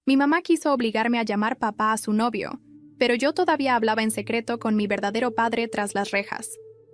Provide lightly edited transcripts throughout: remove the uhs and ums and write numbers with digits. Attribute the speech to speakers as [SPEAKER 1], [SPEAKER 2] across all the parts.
[SPEAKER 1] Mi mamá quiso obligarme a llamar papá a su novio, pero yo todavía hablaba en secreto con mi verdadero padre tras las rejas.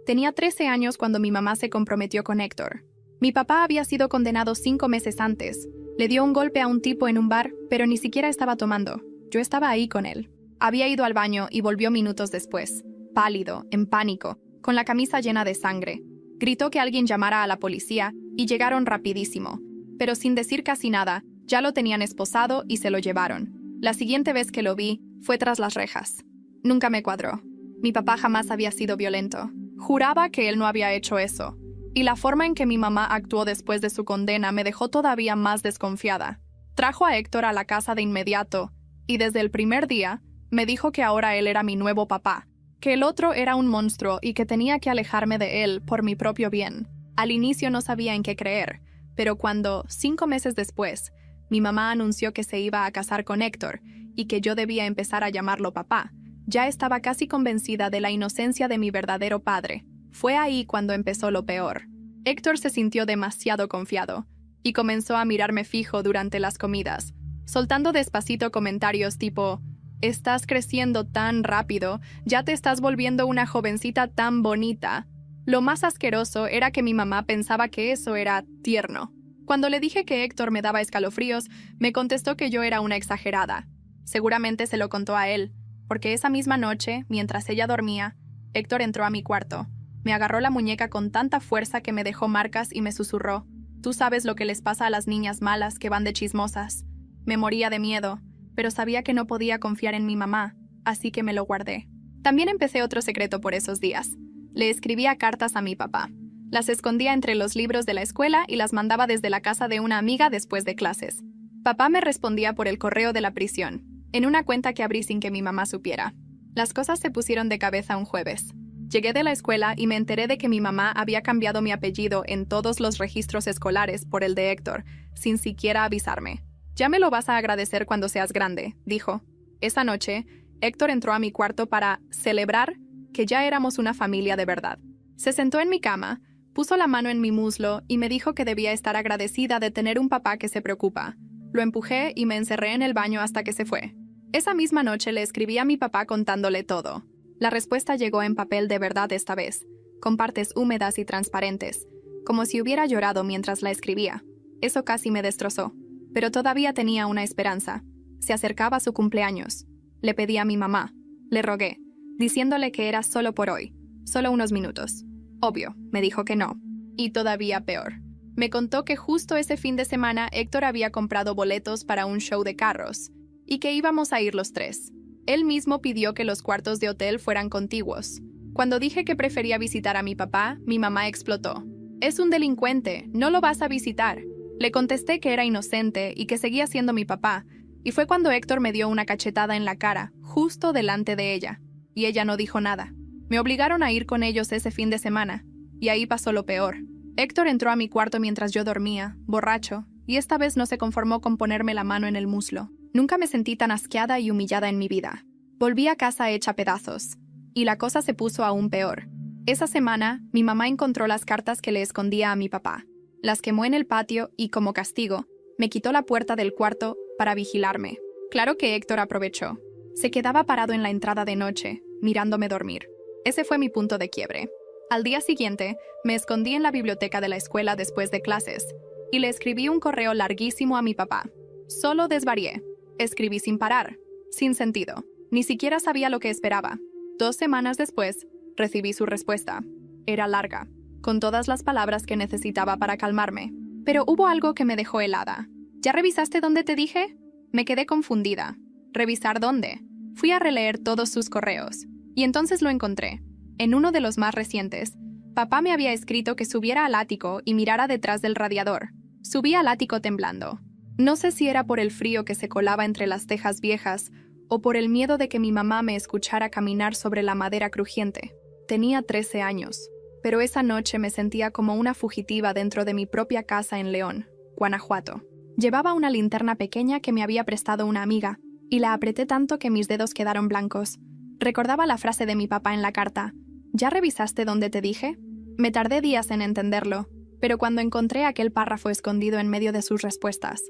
[SPEAKER 1] Tenía 13 años cuando mi mamá se comprometió con Héctor. Mi papá había sido condenado 5 meses antes. Le dio un golpe a un tipo en un bar, pero ni siquiera estaba tomando. Yo estaba ahí con él. Había ido al baño y volvió minutos después, pálido, en pánico, con la camisa llena de sangre. Gritó que alguien llamara a la policía y llegaron rapidísimo. Pero sin decir casi nada, ya lo tenían esposado y se lo llevaron. La siguiente vez que lo vi fue tras las rejas. Nunca me cuadró. Mi papá jamás había sido violento. Juraba que él no había hecho eso. Y la forma en que mi mamá actuó después de su condena me dejó todavía más desconfiada. Trajo a Héctor a la casa de inmediato, y desde el primer día me dijo que ahora él era mi nuevo papá, que el otro era un monstruo y que tenía que alejarme de él por mi propio bien. Al inicio no sabía en qué creer, pero cuando, 5 meses después, mi mamá anunció que se iba a casar con Héctor y que yo debía empezar a llamarlo papá, ya estaba casi convencida de la inocencia de mi verdadero padre. Fue ahí cuando empezó lo peor. Héctor se sintió demasiado confiado y comenzó a mirarme fijo durante las comidas, soltando despacito comentarios tipo: «Estás creciendo tan rápido, ya te estás volviendo una jovencita tan bonita». Lo más asqueroso era que mi mamá pensaba que eso era tierno. Cuando le dije que Héctor me daba escalofríos, me contestó que yo era una exagerada. Seguramente se lo contó a él, porque esa misma noche, mientras ella dormía, Héctor entró a mi cuarto. Me agarró la muñeca con tanta fuerza que me dejó marcas y me susurró: «Tú sabes lo que les pasa a las niñas malas que van de chismosas». Me moría de miedo, pero sabía que no podía confiar en mi mamá, así que me lo guardé. También empecé otro secreto por esos días. Le escribía cartas a mi papá. Las escondía entre los libros de la escuela y las mandaba desde la casa de una amiga después de clases. Papá me respondía por el correo de la prisión, en una cuenta que abrí sin que mi mamá supiera. Las cosas se pusieron de cabeza un jueves. Llegué de la escuela y me enteré de que mi mamá había cambiado mi apellido en todos los registros escolares por el de Héctor, sin siquiera avisarme. «Ya me lo vas a agradecer cuando seas grande», dijo. Esa noche, Héctor entró a mi cuarto para celebrar que ya éramos una familia de verdad. Se sentó en mi cama, puso la mano en mi muslo y me dijo que debía estar agradecida de tener un papá que se preocupa. Lo empujé y me encerré en el baño hasta que se fue. Esa misma noche le escribí a mi papá contándole todo. La respuesta llegó en papel de verdad esta vez, con partes húmedas y transparentes, como si hubiera llorado mientras la escribía. Eso casi me destrozó, pero todavía tenía una esperanza. Se acercaba su cumpleaños. Le pedí a mi mamá, le rogué, diciéndole que era solo por hoy, solo unos minutos. Obvio, me dijo que no. Y todavía peor. Me contó que justo ese fin de semana Héctor había comprado boletos para un show de carros, y que íbamos a ir los 3. Él mismo pidió que los cuartos de hotel fueran contiguos. Cuando dije que prefería visitar a mi papá, mi mamá explotó. «Es un delincuente, no lo vas a visitar». Le contesté que era inocente y que seguía siendo mi papá, y fue cuando Héctor me dio una cachetada en la cara, justo delante de ella. Y ella no dijo nada. Me obligaron a ir con ellos ese fin de semana, y ahí pasó lo peor. Héctor entró a mi cuarto mientras yo dormía, borracho, y esta vez no se conformó con ponerme la mano en el muslo. Nunca me sentí tan asqueada y humillada en mi vida. Volví a casa hecha pedazos, y la cosa se puso aún peor. Esa semana, mi mamá encontró las cartas que le escondía a mi papá. Las quemó en el patio y, como castigo, me quitó la puerta del cuarto para vigilarme. Claro que Héctor aprovechó. Se quedaba parado en la entrada de noche, mirándome dormir. Ese fue mi punto de quiebre. Al día siguiente, me escondí en la biblioteca de la escuela después de clases, y le escribí un correo larguísimo a mi papá. Solo desvarié. Escribí sin parar, sin sentido. Ni siquiera sabía lo que esperaba. 2 semanas después, recibí su respuesta. Era larga, con todas las palabras que necesitaba para calmarme. Pero hubo algo que me dejó helada. ¿Ya revisaste dónde te dije? Me quedé confundida. ¿Revisar dónde? Fui a releer todos sus correos. Y entonces lo encontré. En uno de los más recientes, papá me había escrito que subiera al ático y mirara detrás del radiador. Subí al ático temblando. No sé si era por el frío que se colaba entre las tejas viejas o por el miedo de que mi mamá me escuchara caminar sobre la madera crujiente. Tenía 13 años, pero esa noche me sentía como una fugitiva dentro de mi propia casa en León, Guanajuato. Llevaba una linterna pequeña que me había prestado una amiga, y la apreté tanto que mis dedos quedaron blancos. Recordaba la frase de mi papá en la carta: ¿ya revisaste dónde te dije? Me tardé días en entenderlo, pero cuando encontré aquel párrafo escondido en medio de sus respuestas,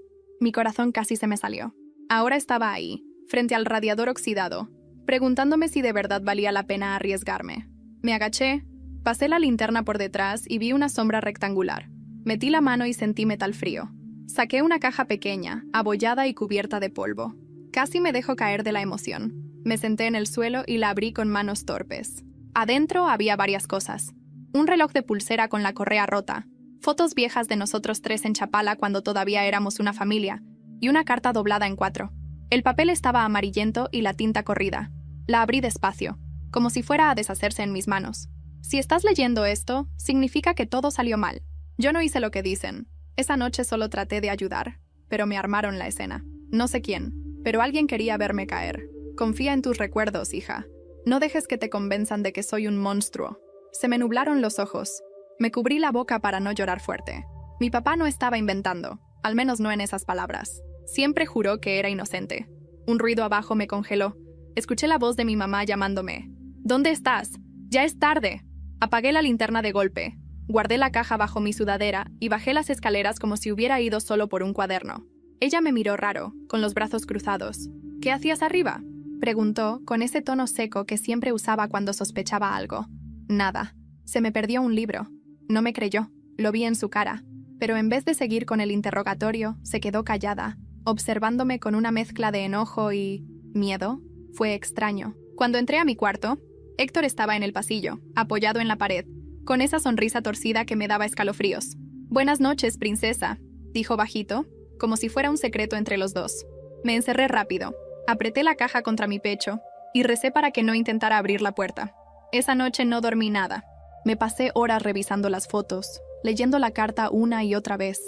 [SPEAKER 1] mi corazón casi se me salió. Ahora estaba ahí, frente al radiador oxidado, preguntándome si de verdad valía la pena arriesgarme. Me agaché, pasé la linterna por detrás y vi una sombra rectangular. Metí la mano y sentí metal frío. Saqué una caja pequeña, abollada y cubierta de polvo. Casi me dejó caer de la emoción. Me senté en el suelo y la abrí con manos torpes. Adentro había varias cosas. Un reloj de pulsera con la correa rota, fotos viejas de nosotros tres en Chapala cuando todavía éramos una familia, y una carta doblada en 4. El papel estaba amarillento y la tinta corrida. La abrí despacio, como si fuera a deshacerse en mis manos. Si estás leyendo esto, significa que todo salió mal. Yo no hice lo que dicen. Esa noche solo traté de ayudar, pero me armaron la escena. No sé quién, pero alguien quería verme caer. Confía en tus recuerdos, hija. No dejes que te convenzan de que soy un monstruo. Se me nublaron los ojos. Me cubrí la boca para no llorar fuerte. Mi papá no estaba inventando, al menos no en esas palabras. Siempre juró que era inocente. Un ruido abajo me congeló. Escuché la voz de mi mamá llamándome. ¿Dónde estás? ¡Ya es tarde! Apagué la linterna de golpe. Guardé la caja bajo mi sudadera y bajé las escaleras como si hubiera ido solo por un cuaderno. Ella me miró raro, con los brazos cruzados. ¿Qué hacías arriba?, preguntó, con ese tono seco que siempre usaba cuando sospechaba algo. Nada. Se me perdió un libro. No me creyó. Lo vi en su cara. Pero en vez de seguir con el interrogatorio, se quedó callada, observándome con una mezcla de enojo y miedo. Fue extraño. Cuando entré a mi cuarto, Héctor estaba en el pasillo, apoyado en la pared, con esa sonrisa torcida que me daba escalofríos. «Buenas noches, princesa», dijo bajito, como si fuera un secreto entre los dos. Me encerré rápido, apreté la caja contra mi pecho y recé para que no intentara abrir la puerta. Esa noche no dormí nada. Me pasé horas revisando las fotos, leyendo la carta una y otra vez,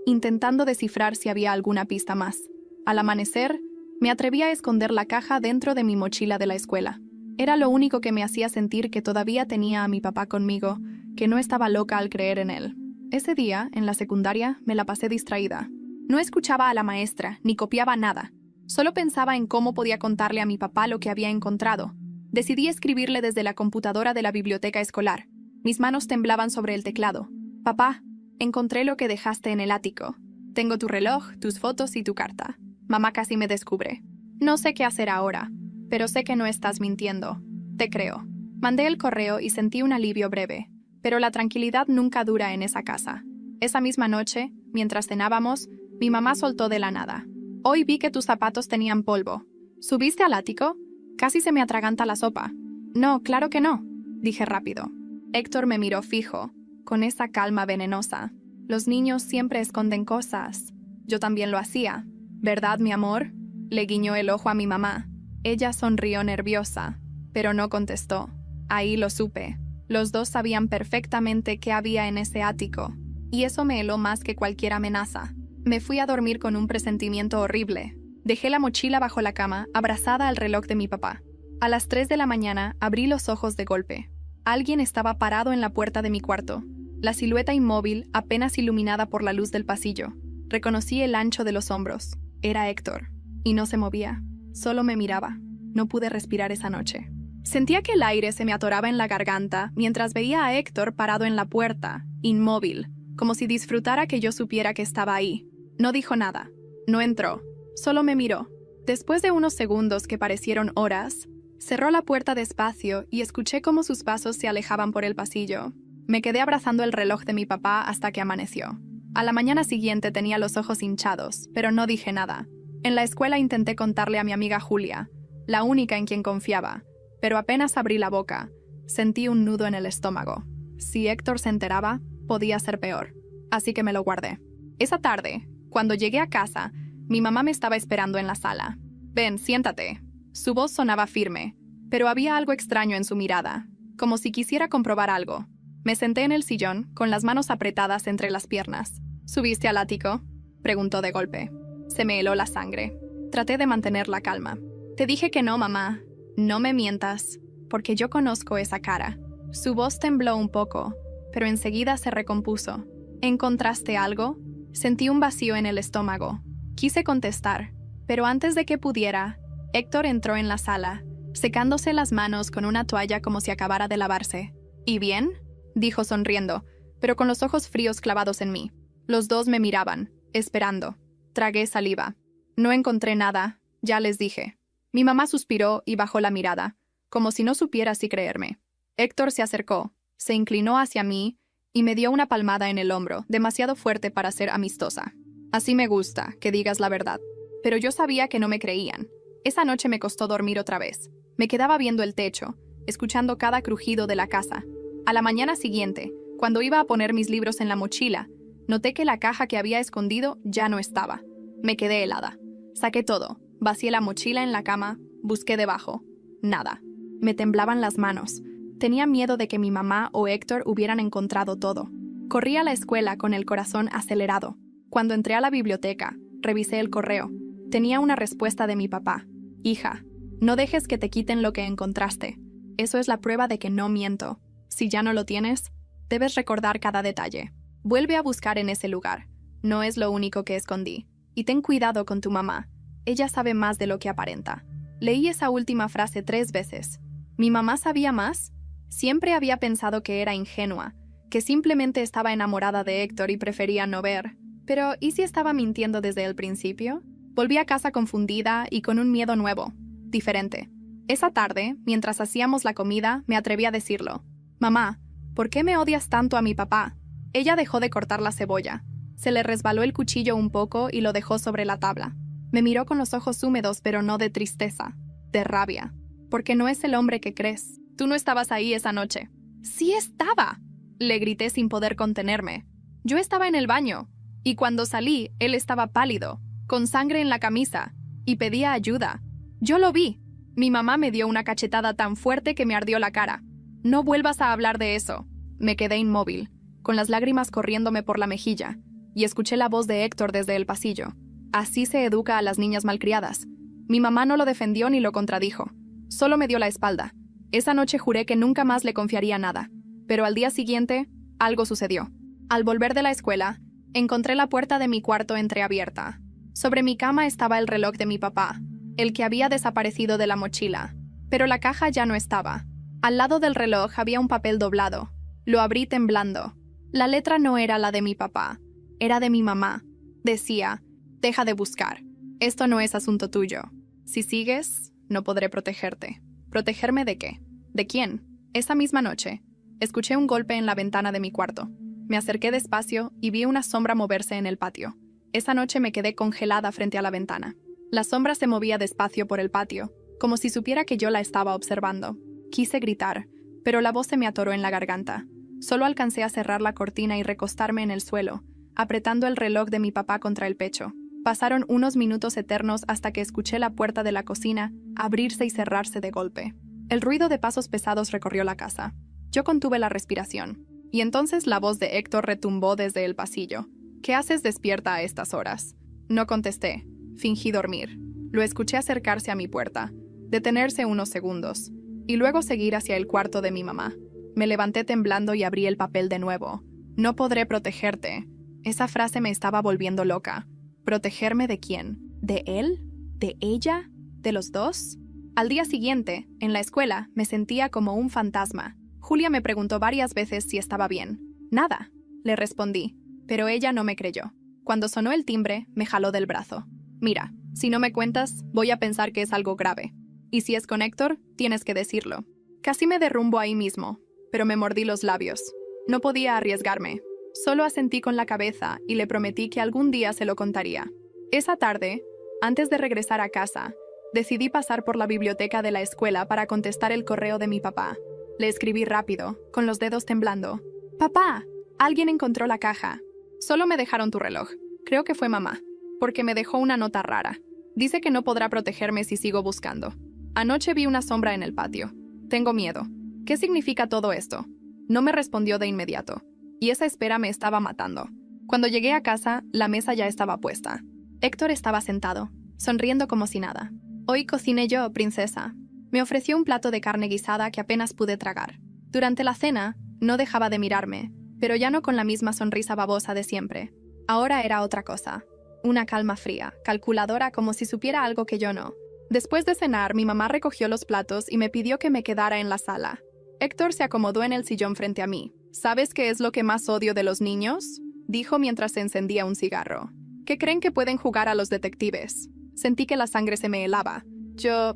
[SPEAKER 1] intentando descifrar si había alguna pista más. Al amanecer, me atreví a esconder la caja dentro de mi mochila de la escuela. Era lo único que me hacía sentir que todavía tenía a mi papá conmigo, que no estaba loca al creer en él. Ese día, en la secundaria, me la pasé distraída. No escuchaba a la maestra, ni copiaba nada. Solo pensaba en cómo podía contarle a mi papá lo que había encontrado. Decidí escribirle desde la computadora de la biblioteca escolar. Mis manos temblaban sobre el teclado. «Papá, encontré lo que dejaste en el ático. Tengo tu reloj, tus fotos y tu carta». Mamá casi me descubre. «No sé qué hacer ahora, pero sé que no estás mintiendo. Te creo». Mandé el correo y sentí un alivio breve, pero la tranquilidad nunca dura en esa casa. Esa misma noche, mientras cenábamos, mi mamá soltó de la nada. «Hoy vi que tus zapatos tenían polvo. ¿Subiste al ático? Casi se me atraganta la sopa». «No, claro que no», dije rápido. Héctor me miró fijo, con esa calma venenosa. «Los niños siempre esconden cosas. Yo también lo hacía. ¿Verdad, mi amor?», le guiñó el ojo a mi mamá. Ella sonrió nerviosa, pero no contestó. Ahí lo supe. Los dos sabían perfectamente qué había en ese ático, y eso me heló más que cualquier amenaza. Me fui a dormir con un presentimiento horrible. Dejé la mochila bajo la cama, abrazada al reloj de mi papá. A las 3 de la mañana abrí los ojos de golpe. Alguien estaba parado en la puerta de mi cuarto, la silueta inmóvil apenas iluminada por la luz del pasillo. Reconocí el ancho de los hombros. Era Héctor, y no se movía. Solo me miraba. No pude respirar esa noche. Sentía que el aire se me atoraba en la garganta mientras veía a Héctor parado en la puerta, inmóvil, como si disfrutara que yo supiera que estaba ahí. No dijo nada. No entró. Solo me miró. Después de unos segundos que parecieron horas, cerró la puerta despacio y escuché cómo sus pasos se alejaban por el pasillo. Me quedé abrazando el reloj de mi papá hasta que amaneció. A la mañana siguiente tenía los ojos hinchados, pero no dije nada. En la escuela intenté contarle a mi amiga Julia, la única en quien confiaba, pero apenas abrí la boca, sentí un nudo en el estómago. Si Héctor se enteraba, podía ser peor. Así que me lo guardé. Esa tarde, cuando llegué a casa, mi mamá me estaba esperando en la sala. «Ven, siéntate». Su voz sonaba firme, pero había algo extraño en su mirada, como si quisiera comprobar algo. Me senté en el sillón, con las manos apretadas entre las piernas. «¿Subiste al ático?», preguntó de golpe. Se me heló la sangre. Traté de mantener la calma. «Te dije que no, mamá. No me mientas, porque yo conozco esa cara». Su voz tembló un poco, pero enseguida se recompuso. «¿Encontraste algo?». Sentí un vacío en el estómago. Quise contestar, pero antes de que pudiera, Héctor entró en la sala, secándose las manos con una toalla como si acabara de lavarse. «¿Y bien?», dijo sonriendo, pero con los ojos fríos clavados en mí. Los dos me miraban, esperando. Tragué saliva. «No encontré nada», Ya les dije. Mi mamá suspiró y bajó la mirada, como si no supiera si creerme. Héctor se acercó, se inclinó hacia mí y me dio una palmada en el hombro, demasiado fuerte para ser amistosa. Así me gusta, que digas la verdad. Pero yo sabía que no me creían. Esa noche me costó dormir otra vez. Me quedaba viendo el techo, escuchando cada crujido de la casa. A la mañana siguiente, cuando iba a poner mis libros en la mochila, noté que la caja que había escondido ya no estaba. Me quedé helada. Saqué todo, vacié la mochila en la cama, busqué debajo. Nada. Me temblaban las manos. Tenía miedo de que mi mamá o Héctor hubieran encontrado todo. Corrí a la escuela con el corazón acelerado. Cuando entré a la biblioteca, revisé el correo. Tenía una respuesta de mi papá. Hija, no dejes que te quiten lo que encontraste. Eso es la prueba de que no miento. Si ya no lo tienes, debes recordar cada detalle. Vuelve a buscar en ese lugar. No es lo único que escondí. Y ten cuidado con tu mamá. Ella sabe más de lo que aparenta. Leí esa última frase 3 veces. ¿Mi mamá sabía más? Siempre había pensado que era ingenua, que simplemente estaba enamorada de Héctor y prefería no ver. Pero, ¿y si estaba mintiendo desde el principio? Volví a casa confundida y con un miedo nuevo, diferente. Esa tarde, mientras hacíamos la comida, me atreví a decirlo. Mamá, ¿por qué me odias tanto a mi papá? Ella dejó de cortar la cebolla. Se le resbaló el cuchillo un poco y lo dejó sobre la tabla. Me miró con los ojos húmedos, pero no de tristeza, de rabia. Porque no es el hombre que crees. Tú no estabas ahí esa noche. ¡Sí estaba!, le grité sin poder contenerme. Yo estaba en el baño, y cuando salí, él estaba pálido, con sangre en la camisa, y pedía ayuda. Yo lo vi. Mi mamá me dio una cachetada tan fuerte que me ardió la cara. No vuelvas a hablar de eso. Me quedé inmóvil, con las lágrimas corriéndome por la mejilla, y escuché la voz de Héctor desde el pasillo. Así se educa a las niñas malcriadas. Mi mamá no lo defendió ni lo contradijo. Solo me dio la espalda. Esa noche juré que nunca más le confiaría nada, pero al día siguiente, algo sucedió. Al volver de la escuela, encontré la puerta de mi cuarto entreabierta. Sobre mi cama estaba el reloj de mi papá, el que había desaparecido de la mochila, pero la caja ya no estaba. Al lado del reloj había un papel doblado. Lo abrí temblando. La letra no era la de mi papá, era de mi mamá. Decía, deja de buscar. Esto no es asunto tuyo. Si sigues, no podré protegerte. ¿Protegerme de qué? ¿De quién? Esa misma noche, escuché un golpe en la ventana de mi cuarto. Me acerqué despacio y vi una sombra moverse en el patio. Esa noche me quedé congelada frente a la ventana. La sombra se movía despacio por el patio, como si supiera que yo la estaba observando. Quise gritar, pero la voz se me atoró en la garganta. Solo alcancé a cerrar la cortina y recostarme en el suelo, apretando el reloj de mi papá contra el pecho. Pasaron unos minutos eternos hasta que escuché la puerta de la cocina abrirse y cerrarse de golpe. El ruido de pasos pesados recorrió la casa. Yo contuve la respiración. Y entonces la voz de Héctor retumbó desde el pasillo. ¿Qué haces despierta a estas horas? No contesté. Fingí dormir. Lo escuché acercarse a mi puerta, detenerse unos segundos, y luego seguir hacia el cuarto de mi mamá. Me levanté temblando y abrí el papel de nuevo. No podré protegerte. Esa frase me estaba volviendo loca. ¿Protegerme de quién? ¿De él? ¿De ella? ¿De los dos? Al día siguiente, en la escuela, me sentía como un fantasma. Julia me preguntó varias veces si estaba bien. Nada, le respondí, pero ella no me creyó. Cuando sonó el timbre, me jaló del brazo. Mira, si no me cuentas, voy a pensar que es algo grave. Y si es con Héctor, tienes que decirlo. Casi me derrumbo ahí mismo, pero me mordí los labios. No podía arriesgarme. Solo asentí con la cabeza y le prometí que algún día se lo contaría. Esa tarde, antes de regresar a casa, decidí pasar por la biblioteca de la escuela para contestar el correo de mi papá. Le escribí rápido, con los dedos temblando. «Papá, alguien encontró la caja. Solo me dejaron tu reloj. Creo que fue mamá, porque me dejó una nota rara. Dice que no podrá protegerme si sigo buscando. Anoche vi una sombra en el patio. Tengo miedo. ¿Qué significa todo esto?» No me respondió de inmediato, y esa espera me estaba matando. Cuando llegué a casa, la mesa ya estaba puesta. Héctor estaba sentado, sonriendo como si nada. «Hoy cociné yo, princesa». Me ofreció un plato de carne guisada que apenas pude tragar. Durante la cena, no dejaba de mirarme, pero ya no con la misma sonrisa babosa de siempre. Ahora era otra cosa. Una calma fría, calculadora, como si supiera algo que yo no. Después de cenar, mi mamá recogió los platos y me pidió que me quedara en la sala. Héctor se acomodó en el sillón frente a mí. «¿Sabes qué es lo que más odio de los niños?», dijo mientras se encendía un cigarro. «Que creen que pueden jugar a los detectives. Sentí que la sangre se me helaba. Yo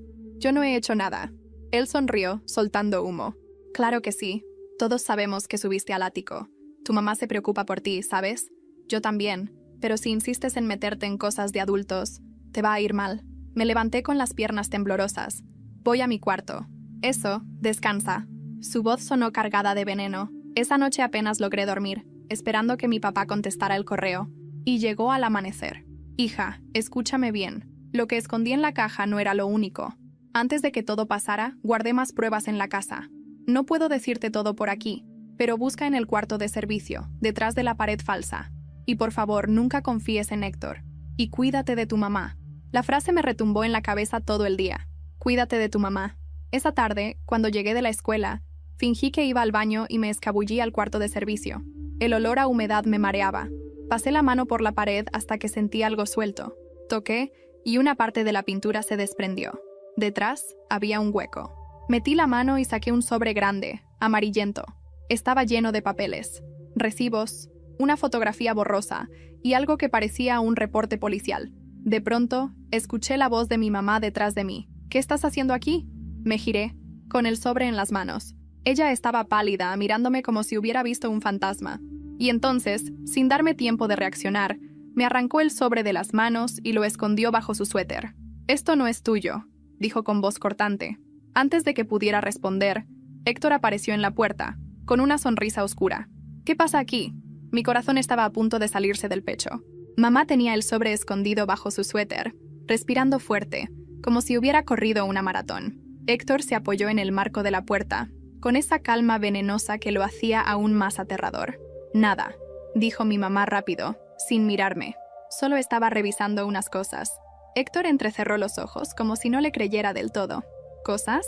[SPEAKER 1] no he hecho nada. Él sonrió, soltando humo. Claro que sí. Todos sabemos que subiste al ático. Tu mamá se preocupa por ti, ¿sabes? Yo también. Pero si insistes en meterte en cosas de adultos, te va a ir mal. Me levanté con las piernas temblorosas. Voy a mi cuarto. Eso, descansa. Su voz sonó cargada de veneno. Esa noche apenas logré dormir, esperando que mi papá contestara el correo. Y llegó al amanecer. Hija, escúchame bien. Lo que escondí en la caja no era lo único. Antes de que todo pasara, guardé más pruebas en la casa. No puedo decirte todo por aquí, pero busca en el cuarto de servicio, detrás de la pared falsa. Y por favor, nunca confíes en Héctor. Y cuídate de tu mamá. La frase me retumbó en la cabeza todo el día. Cuídate de tu mamá. Esa tarde, cuando llegué de la escuela, fingí que iba al baño y me escabullí al cuarto de servicio. El olor a humedad me mareaba. Pasé la mano por la pared hasta que sentí algo suelto. Toqué y una parte de la pintura se desprendió. Detrás había un hueco. Metí la mano y saqué un sobre grande, amarillento. Estaba lleno de papeles, recibos, una fotografía borrosa y algo que parecía un reporte policial. De pronto, escuché la voz de mi mamá detrás de mí. ¿Qué estás haciendo aquí? Me giré, con el sobre en las manos. Ella estaba pálida, mirándome como si hubiera visto un fantasma. Y entonces, sin darme tiempo de reaccionar, me arrancó el sobre de las manos y lo escondió bajo su suéter. «Esto no es tuyo», dijo con voz cortante. Antes de que pudiera responder, Héctor apareció en la puerta, con una sonrisa oscura. «¿Qué pasa aquí?» Mi corazón estaba a punto de salirse del pecho. Mamá tenía el sobre escondido bajo su suéter, respirando fuerte, como si hubiera corrido una maratón. Héctor se apoyó en el marco de la puerta, con esa calma venenosa que lo hacía aún más aterrador. «Nada», dijo mi mamá rápido, sin mirarme. Solo estaba revisando unas cosas. Héctor entrecerró los ojos como si no le creyera del todo. ¿Cosas?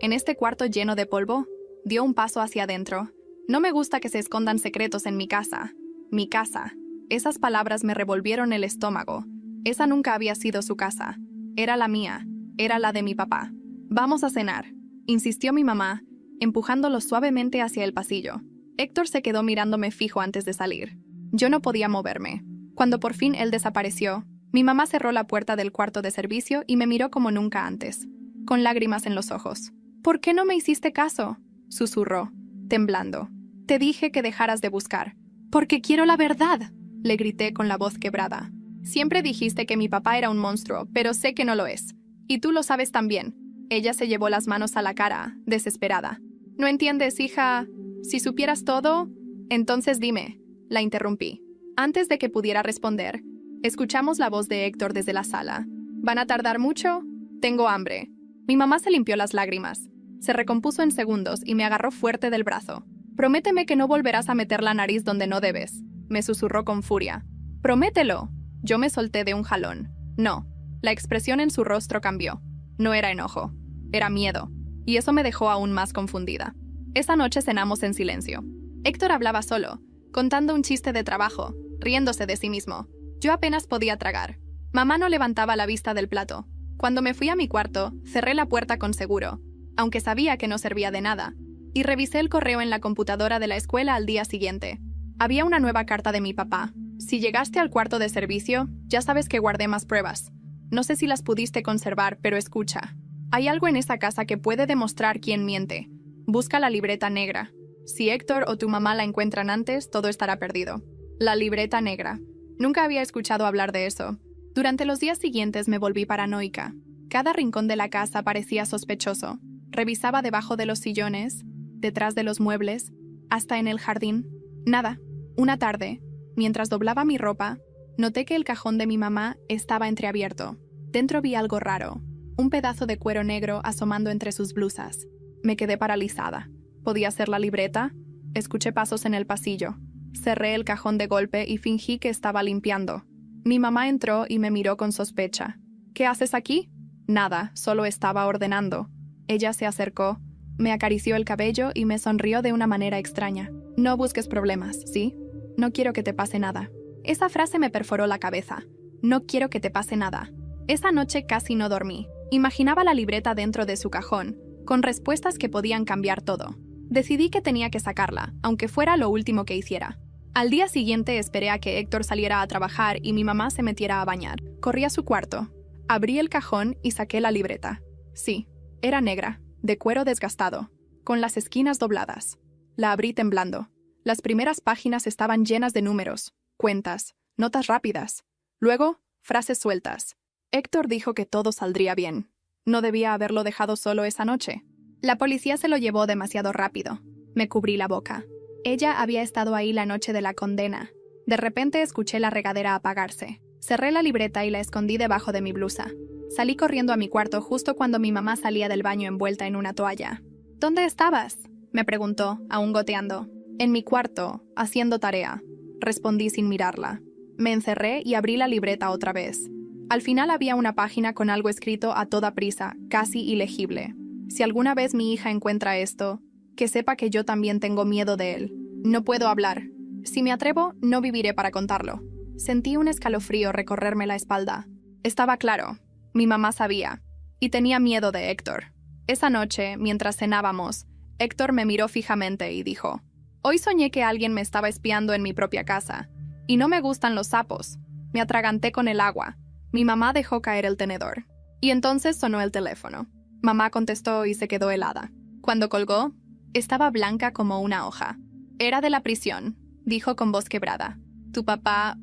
[SPEAKER 1] En este cuarto lleno de polvo, dio un paso hacia adentro. No me gusta que se escondan secretos en mi casa. Mi casa. Esas palabras me revolvieron el estómago. Esa nunca había sido su casa. Era la mía. Era la de mi papá. «Vamos a cenar», insistió mi mamá, empujándolo suavemente hacia el pasillo. Héctor se quedó mirándome fijo antes de salir. Yo no podía moverme. Cuando por fin él desapareció, mi mamá cerró la puerta del cuarto de servicio y me miró como nunca antes, con lágrimas en los ojos. «¿Por qué no me hiciste caso?», susurró, temblando. «Te dije que dejaras de buscar». «Porque quiero la verdad», le grité con la voz quebrada. «Siempre dijiste que mi papá era un monstruo, pero sé que no lo es. Y tú lo sabes también». Ella se llevó las manos a la cara, desesperada. «¿No entiendes, hija? Si supieras todo, entonces dime», la interrumpí. Antes de que pudiera responder, escuchamos la voz de Héctor desde la sala. «¿Van a tardar mucho? Tengo hambre». Mi mamá se limpió las lágrimas. Se recompuso en segundos y me agarró fuerte del brazo. «Prométeme que no volverás a meter la nariz donde no debes», me susurró con furia. «¡Promételo!». Yo me solté de un jalón. No. La expresión en su rostro cambió. No era enojo. Era miedo. Y eso me dejó aún más confundida. Esa noche cenamos en silencio. Héctor hablaba solo, contando un chiste de trabajo, riéndose de sí mismo. Yo apenas podía tragar. Mamá no levantaba la vista del plato. Cuando me fui a mi cuarto, cerré la puerta con seguro, aunque sabía que no servía de nada, y revisé el correo en la computadora de la escuela al día siguiente. Había una nueva carta de mi papá. «Si llegaste al cuarto de servicio, ya sabes que guardé más pruebas. No sé si las pudiste conservar, pero escucha. Hay algo en esa casa que puede demostrar quién miente. Busca la libreta negra. Si Héctor o tu mamá la encuentran antes, todo estará perdido». La libreta negra. Nunca había escuchado hablar de eso. Durante los días siguientes me volví paranoica. Cada rincón de la casa parecía sospechoso. Revisaba debajo de los sillones, detrás de los muebles, hasta en el jardín. Nada. Una tarde, mientras doblaba mi ropa, noté que el cajón de mi mamá estaba entreabierto. Dentro vi algo raro, un pedazo de cuero negro asomando entre sus blusas. Me quedé paralizada. ¿Podía ser la libreta? Escuché pasos en el pasillo. Cerré el cajón de golpe y fingí que estaba limpiando. Mi mamá entró y me miró con sospecha. «¿Qué haces aquí?» «Nada, solo estaba ordenando». Ella se acercó, me acarició el cabello y me sonrió de una manera extraña. «No busques problemas, ¿sí? No quiero que te pase nada». Esa frase me perforó la cabeza. «No quiero que te pase nada». Esa noche casi no dormí. Imaginaba la libreta dentro de su cajón, con respuestas que podían cambiar todo. Decidí que tenía que sacarla, aunque fuera lo último que hiciera. Al día siguiente esperé a que Héctor saliera a trabajar y mi mamá se metiera a bañar. Corrí a su cuarto. Abrí el cajón y saqué la libreta. Sí, era negra, de cuero desgastado, con las esquinas dobladas. La abrí temblando. Las primeras páginas estaban llenas de números, cuentas, notas rápidas. Luego, frases sueltas. Héctor dijo que todo saldría bien. No debía haberlo dejado solo esa noche. La policía se lo llevó demasiado rápido. Me cubrí la boca. Ella había estado ahí la noche de la condena. De repente escuché la regadera apagarse. Cerré la libreta y la escondí debajo de mi blusa. Salí corriendo a mi cuarto justo cuando mi mamá salía del baño envuelta en una toalla. ¿Dónde estabas?, me preguntó, aún goteando. En mi cuarto, haciendo tarea. Respondí sin mirarla. Me encerré y abrí la libreta otra vez. Al final había una página con algo escrito a toda prisa, casi ilegible. Si alguna vez mi hija encuentra esto, que sepa que yo también tengo miedo de él. No puedo hablar. Si me atrevo, no viviré para contarlo. Sentí un escalofrío recorrerme la espalda. Estaba claro. Mi mamá sabía. Y tenía miedo de Héctor. Esa noche, mientras cenábamos, Héctor me miró fijamente y dijo: «Hoy soñé que alguien me estaba espiando en mi propia casa. Y no me gustan los sapos». Me atraganté con el agua. Mi mamá dejó caer el tenedor. Y entonces sonó el teléfono. Mamá contestó y se quedó helada. Cuando colgó, estaba blanca como una hoja. «Era de la prisión», dijo con voz quebrada. Tu papá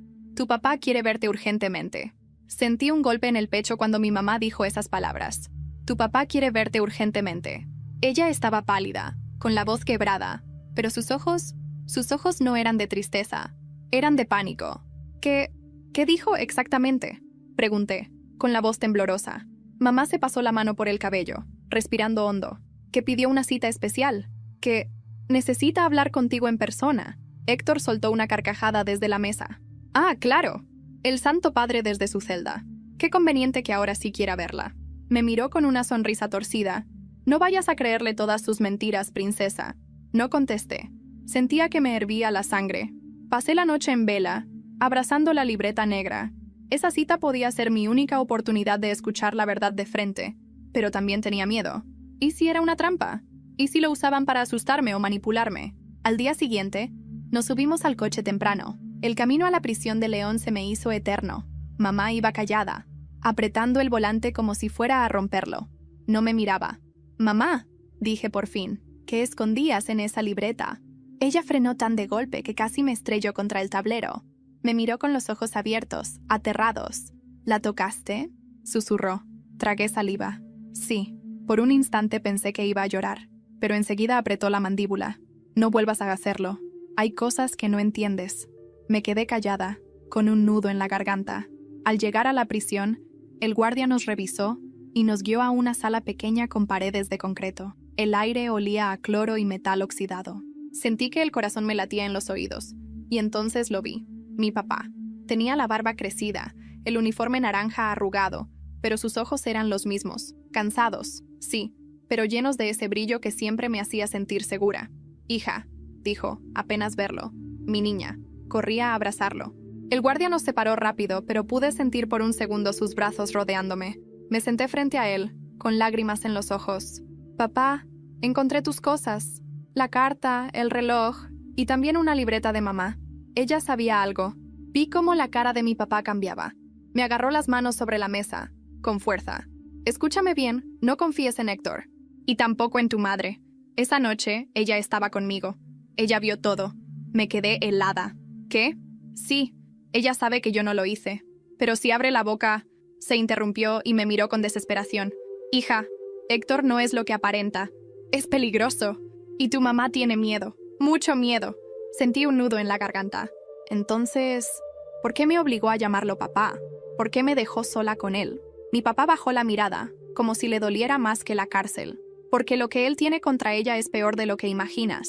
[SPEAKER 1] quiere verte urgentemente». Sentí un golpe en el pecho cuando mi mamá dijo esas palabras. «Tu papá quiere verte urgentemente». Ella estaba pálida, con la voz quebrada, pero sus ojos no eran de tristeza, eran de pánico. ¿Qué dijo exactamente?, pregunté, con la voz temblorosa. Mamá se pasó la mano por el cabello, respirando hondo. «Que pidió una cita especial. Que necesita hablar contigo en persona». Héctor soltó una carcajada desde la mesa. «Ah, claro. El Santo Padre desde su celda. Qué conveniente que ahora sí quiera verla». Me miró con una sonrisa torcida. «No vayas a creerle todas sus mentiras, princesa». No contesté. Sentía que me hervía la sangre. Pasé la noche en vela, abrazando la libreta negra. Esa cita podía ser mi única oportunidad de escuchar la verdad de frente, pero también tenía miedo. ¿Y si era una trampa? ¿Y si lo usaban para asustarme o manipularme? Al día siguiente, nos subimos al coche temprano. El camino a la prisión de León se me hizo eterno. Mamá iba callada, apretando el volante como si fuera a romperlo. No me miraba. «Mamá», dije por fin, «¿qué escondías en esa libreta?». Ella frenó tan de golpe que casi me estrelló contra el tablero. Me miró con los ojos abiertos, aterrados. «¿La tocaste?», susurró. Tragué saliva. Sí. Por un instante pensé que iba a llorar, pero enseguida apretó la mandíbula. «No vuelvas a hacerlo. Hay cosas que no entiendes». Me quedé callada, con un nudo en la garganta. Al llegar a la prisión, el guardia nos revisó y nos guió a una sala pequeña con paredes de concreto. El aire olía a cloro y metal oxidado. Sentí que el corazón me latía en los oídos, y entonces lo vi. Mi papá. Tenía la barba crecida, el uniforme naranja arrugado, pero sus ojos eran los mismos, cansados, sí, pero llenos de ese brillo que siempre me hacía sentir segura. «Hija», dijo, apenas verlo. «Mi niña». Corrí a abrazarlo. El guardia nos separó rápido, pero pude sentir por un segundo sus brazos rodeándome. Me senté frente a él, con lágrimas en los ojos. «Papá, encontré tus cosas. La carta, el reloj y también una libreta de mamá». Ella sabía algo. Vi cómo la cara de mi papá cambiaba. Me agarró las manos sobre la mesa, con fuerza. «Escúchame bien, no confíes en Héctor. Y tampoco en tu madre. Esa noche, ella estaba conmigo. Ella vio todo. Me quedé helada». «¿Qué?». «Sí, ella sabe que yo no lo hice. Pero si abre la boca...». Se interrumpió y me miró con desesperación. «Hija, Héctor no es lo que aparenta. Es peligroso. Y tu mamá tiene miedo. Mucho miedo». Sentí un nudo en la garganta. Entonces, ¿por qué me obligó a llamarlo papá? ¿Por qué me dejó sola con él? Mi papá bajó la mirada, como si le doliera más que la cárcel. Porque lo que él tiene contra ella es peor de lo que imaginas.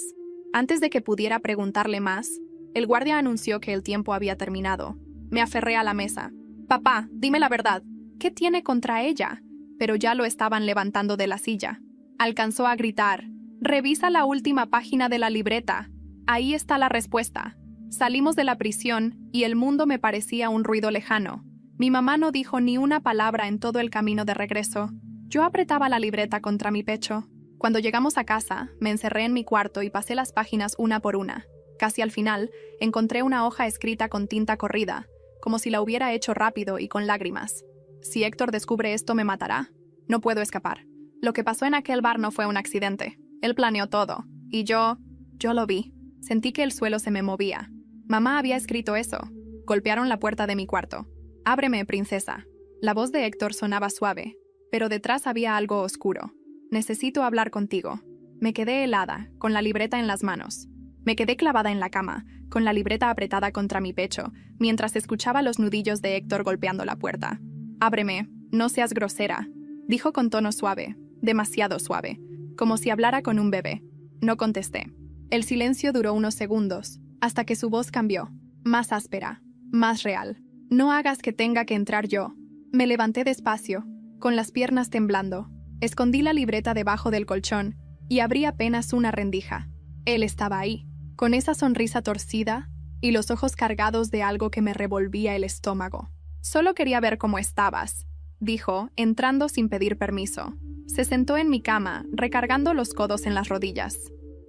[SPEAKER 1] Antes de que pudiera preguntarle más, el guardia anunció que el tiempo había terminado. Me aferré a la mesa. «Papá, dime la verdad. ¿Qué tiene contra ella?». Pero ya lo estaban levantando de la silla. Alcanzó a gritar: «Revisa la última página de la libreta. Ahí está la respuesta». Salimos de la prisión y el mundo me parecía un ruido lejano. Mi mamá no dijo ni una palabra en todo el camino de regreso. Yo apretaba la libreta contra mi pecho. Cuando llegamos a casa, me encerré en mi cuarto y pasé las páginas una por una. Casi al final, encontré una hoja escrita con tinta corrida, como si la hubiera hecho rápido y con lágrimas. Si Héctor descubre esto, me matará. No puedo escapar. Lo que pasó en aquel bar no fue un accidente. Él planeó todo. Y yo lo vi. Sentí que el suelo se me movía. Mamá había escrito eso. Golpearon la puerta de mi cuarto. «Ábreme, princesa». La voz de Héctor sonaba suave, pero detrás había algo oscuro. «Necesito hablar contigo». Me quedé helada, con la libreta en las manos. Me quedé clavada en la cama, con la libreta apretada contra mi pecho, mientras escuchaba los nudillos de Héctor golpeando la puerta. «Ábreme, no seas grosera», dijo con tono suave, demasiado suave, como si hablara con un bebé. No contesté. El silencio duró unos segundos, hasta que su voz cambió, más áspera, más real. «No hagas que tenga que entrar yo». Me levanté despacio, con las piernas temblando. Escondí la libreta debajo del colchón y abrí apenas una rendija. Él estaba ahí, con esa sonrisa torcida y los ojos cargados de algo que me revolvía el estómago. «Solo quería ver cómo estabas», dijo, entrando sin pedir permiso. Se sentó en mi cama, recargando los codos en las rodillas.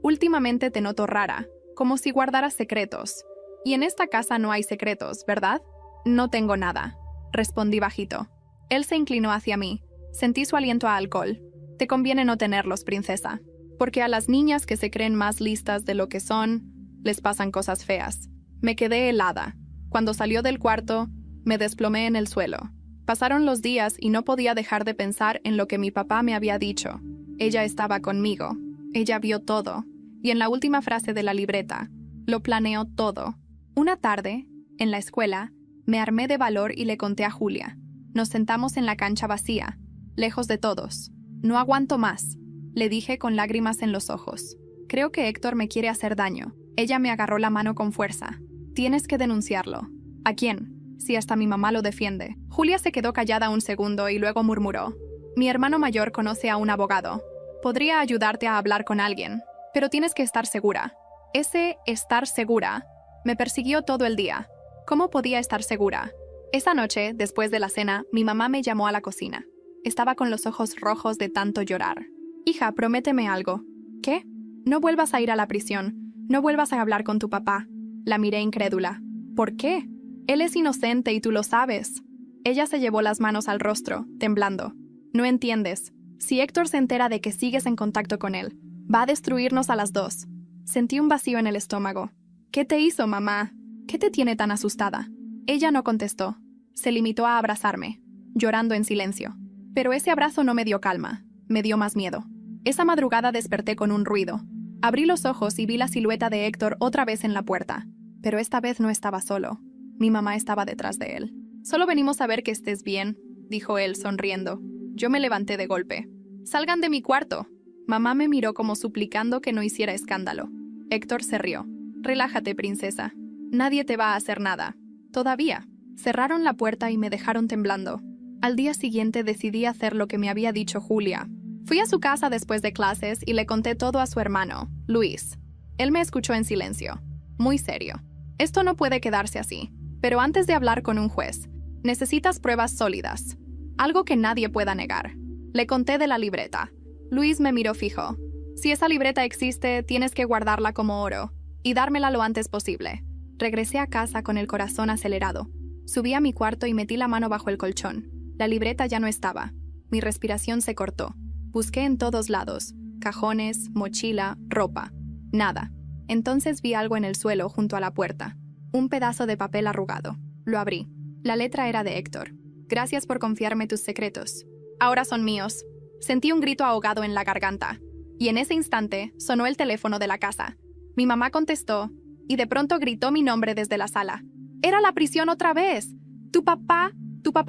[SPEAKER 1] «Últimamente te noto rara, como si guardaras secretos. Y en esta casa no hay secretos, ¿verdad?» «No tengo nada», respondí bajito. Él se inclinó hacia mí. Sentí su aliento a alcohol. «Te conviene no tenerlos, princesa. Porque a las niñas que se creen más listas de lo que son, les pasan cosas feas». Me quedé helada. Cuando salió del cuarto, me desplomé en el suelo. Pasaron los días y no podía dejar de pensar en lo que mi papá me había dicho. Ella estaba conmigo. Ella vio todo. Y en la última frase de la libreta, lo planeó todo. Una tarde, en la escuela, me armé de valor y le conté a Julia. Nos sentamos en la cancha vacía, lejos de todos. «No aguanto más», le dije con lágrimas en los ojos. «Creo que Héctor me quiere hacer daño». Ella me agarró la mano con fuerza. «Tienes que denunciarlo». «¿A quién? Si hasta mi mamá lo defiende». Julia se quedó callada un segundo y luego murmuró. «Mi hermano mayor conoce a un abogado. Podría ayudarte a hablar con alguien, pero tienes que estar segura». Ese «estar segura» me persiguió todo el día. ¿Cómo podía estar segura? Esa noche, después de la cena, mi mamá me llamó a la cocina. Estaba con los ojos rojos de tanto llorar. «Hija, prométeme algo». «¿Qué?» «No vuelvas a ir a la prisión. No vuelvas a hablar con tu papá». La miré incrédula. «¿Por qué? Él es inocente y tú lo sabes». Ella se llevó las manos al rostro, temblando. «No entiendes. Si Héctor se entera de que sigues en contacto con él, va a destruirnos a las dos». Sentí un vacío en el estómago. «¿Qué te hizo, mamá? ¿Qué te tiene tan asustada?» Ella no contestó. Se limitó a abrazarme, llorando en silencio. Pero ese abrazo no me dio calma, me dio más miedo. Esa madrugada desperté con un ruido. Abrí los ojos y vi la silueta de Héctor otra vez en la puerta. Pero esta vez no estaba solo. Mi mamá estaba detrás de él. «Solo venimos a ver que estés bien», dijo él, sonriendo. Yo me levanté de golpe. «Salgan de mi cuarto». Mamá me miró como suplicando que no hiciera escándalo. Héctor se rió. «Relájate, princesa. Nadie te va a hacer nada. Todavía». Cerraron la puerta y me dejaron temblando. Al día siguiente decidí hacer lo que me había dicho Julia. Fui a su casa después de clases y le conté todo a su hermano, Luis. Él me escuchó en silencio, muy serio. «Esto no puede quedarse así. Pero antes de hablar con un juez, necesitas pruebas sólidas. Algo que nadie pueda negar». Le conté de la libreta. Luis me miró fijo. «Si esa libreta existe, tienes que guardarla como oro y dármela lo antes posible». Regresé a casa con el corazón acelerado. Subí a mi cuarto y metí la mano bajo el colchón. La libreta ya no estaba. Mi respiración se cortó. Busqué en todos lados. Cajones, mochila, ropa. Nada. Entonces vi algo en el suelo junto a la puerta. Un pedazo de papel arrugado. Lo abrí. La letra era de Héctor. «Gracias por confiarme tus secretos. Ahora son míos». Sentí un grito ahogado en la garganta. Y en ese instante sonó el teléfono de la casa. Mi mamá contestó y de pronto gritó mi nombre desde la sala. «¡Era la prisión otra vez! Tu papá